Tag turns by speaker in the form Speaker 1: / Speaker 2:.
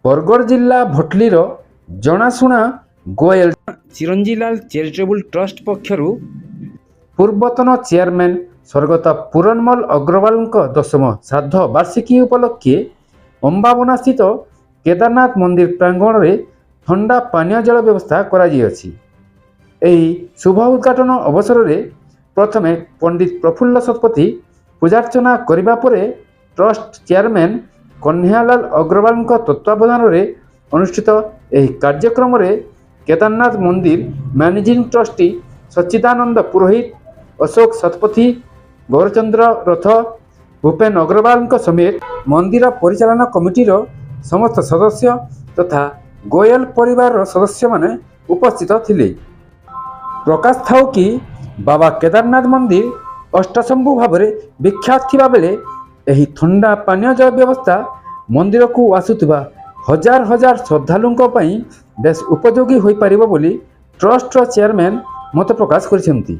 Speaker 1: बरगढ़ जिला भटलीर जनाशुना Goyal Chiranjilal charitable trust पक्षरु पूर्वतन chairman स्वर्गत Puranmal Agarwal 10म श्राद्ध वार्षिकी उपलक्षे अंबाबना स्थित केदारनाथ मंदिर प्रांगण में ठंडा पानीय जल व्यवस्था कराଯାଇଛି। ଏହି शुभ उद्घाटन अवसर में प्रथमे पंडित प्रफुल्ल शतपथी पूजार्चना करने पर ट्रस्ट चेयरमैन कन्हैयालाल अग्रवाल तत्वावधान में अनुष्ठित यह कार्यक्रम में केदारनाथ मंदिर मैनेजिंग ट्रस्टी सच्चिदानंद पुरोहित, अशोक शतपथी, गौरचंद्र रथ, भूपेन अग्रवाल समेत मंदिर परिचालना कमिटीर समस्त सदस्य तथा गोयल परिवार सदस्य माने उपस्थित थिले। प्रकाश थाउ कि बाबा केदारनाथ मंदिर अष्टशंभु भाव में विख्यात थिबा बेले एही ठंडा पानीय जल व्यवस्था मंदिर को आसुथिबा हजार हजार श्रद्धालुओं बेस उपयोगी हो पारिबो बोली ट्रस्ट चेयरमैन मत प्रकाश करिसेंती।